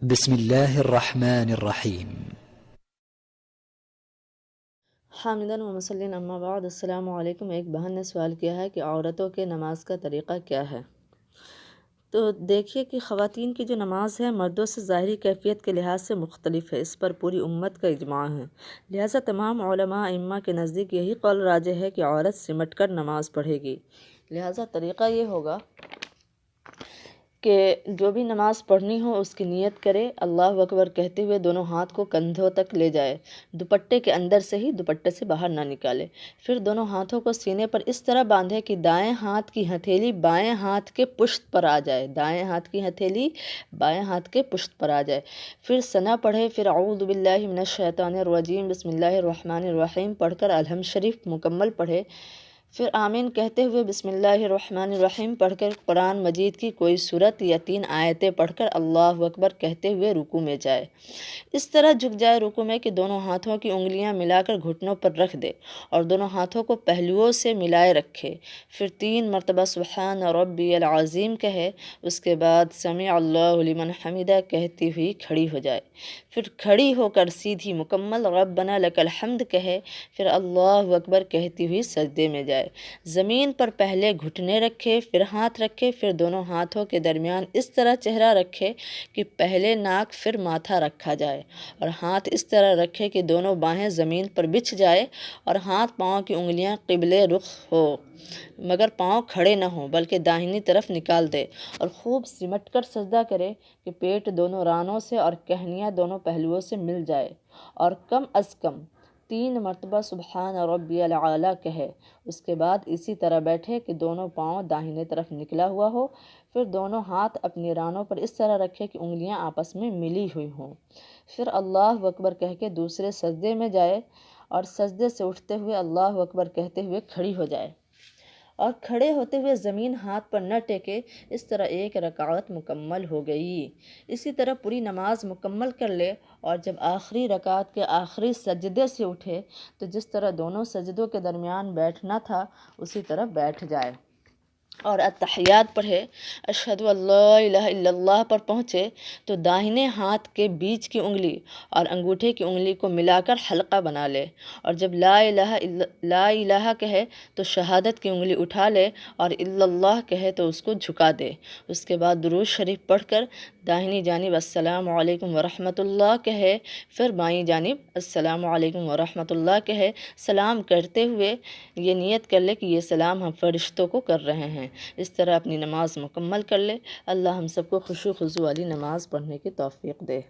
بسم الله الرحمن الرحیم۔ حامدن و مسلین اما بعد، السلام علیکم۔ ایک بہن نے سوال کیا ہے کہ عورتوں کے نماز کا طریقہ کیا ہے؟ تو دیکھیے کہ خواتین کی جو نماز ہے مردوں سے ظاہری کیفیت کے لحاظ سے مختلف ہے، اس پر پوری امت کا اجماع ہے۔ لہٰذا تمام علماء ائمہ کے نزدیک یہی قول راجح ہے کہ عورت سمٹ کر نماز پڑھے گی۔ لہٰذا طریقہ یہ ہوگا کہ جو بھی نماز پڑھنی ہو اس کی نیت کرے، اللہ اکبر کہتے ہوئے دونوں ہاتھ کو کندھوں تک لے جائے، دوپٹے کے اندر سے ہی، دوپٹے سے باہر نہ نکالے۔ پھر دونوں ہاتھوں کو سینے پر اس طرح باندھے کہ دائیں ہاتھ کی ہتھیلی بائیں ہاتھ کے پشت پر آ جائے، دائیں ہاتھ کی ہتھیلی بائیں ہاتھ کے پشت پر آ جائے۔ پھر ثنا پڑھے، پھر اعوذ باللہ من الشیطان الرجیم بسم اللہ الرحمن الرحیم پڑھ کر الحمد شریف مکمل پڑھے۔ پھر آمین کہتے ہوئے بسم اللہ الرحمن الرحیم پڑھ کر قرآن مجید کی کوئی سورت یا 3 آیتیں پڑھ کر اللہ اکبر کہتے ہوئے رکوع میں جائے۔ اس طرح جھک جائے رکوع میں کہ دونوں ہاتھوں کی انگلیاں ملا کر گھٹنوں پر رکھ دے اور دونوں ہاتھوں کو پہلوؤں سے ملائے رکھے۔ پھر 3 مرتبہ سبحان ربی العظیم کہے، اس کے بعد سمع اللہ لمن حمدہ کہتی ہوئی کھڑی ہو جائے۔ پھر کھڑی ہو کر سیدھی مکمل ربنا لک الحمد کہے، پھر اللہ اکبر کہتی ہوئی سجدے میں جائے۔ زمین پر پہلے گھٹنے رکھے، پھر ہاتھ رکھے، پھر دونوں ہاتھوں کے درمیان اس طرح چہرہ رکھے کہ پہلے ناک پھر ماتھا رکھا جائے، اور ہاتھ اس طرح رکھے کہ دونوں باہیں زمین پر بچھ جائے اور ہاتھ پاؤں کی انگلیاں قبلے رخ ہو، مگر پاؤں کھڑے نہ ہوں بلکہ داہنی طرف نکال دے، اور خوب سمٹ کر سجدہ کرے کہ پیٹ دونوں رانوں سے اور کہنیاں دونوں پہلوؤں سے مل جائے، اور کم از کم 3 مرتبہ سبحان ربی العلیٰ کہے۔ اس کے بعد اسی طرح بیٹھے کہ دونوں پاؤں داہنے طرف نکلا ہوا ہو، پھر دونوں ہاتھ اپنی رانوں پر اس طرح رکھے کہ انگلیاں آپس میں ملی ہوئی ہوں۔ پھر اللہ اکبر کہہ کے دوسرے سجدے میں جائے اور سجدے سے اٹھتے ہوئے اللہ اکبر کہتے ہوئے کھڑی ہو جائے، اور کھڑے ہوتے ہوئے زمین ہاتھ پر نہ ٹیکے۔ اس طرح 1 رکعت مکمل ہو گئی۔ اسی طرح پوری نماز مکمل کر لے، اور جب آخری رکعت کے آخری سجدے سے اٹھے تو جس طرح دونوں سجدوں کے درمیان بیٹھنا تھا اسی طرح بیٹھ جائے، اور التحیات پڑھے۔ اشہد ان لا الہ الا اللہ پر پہنچے تو داہنے ہاتھ کے بیچ کی انگلی اور انگوٹھے کی انگلی کو ملا کر حلقہ بنا لے، اور جب لا الہ کہے تو شہادت کی انگلی اٹھا لے، اور الا اللہ کہے تو اس کو جھکا دے۔ اس کے بعد درود شریف پڑھ کر داہنی جانب السلام علیکم ورحمۃ اللہ کہے، پھر بائیں جانب السلام علیکم ورحمۃ اللہ کہے۔ سلام کرتے ہوئے یہ نیت کر لے کہ یہ سلام ہم فرشتوں کو کر رہے ہیں۔ اس طرح اپنی نماز مکمل کر لے۔ اللہ ہم سب کو خشوع و خضوع والی نماز پڑھنے کی توفیق دے۔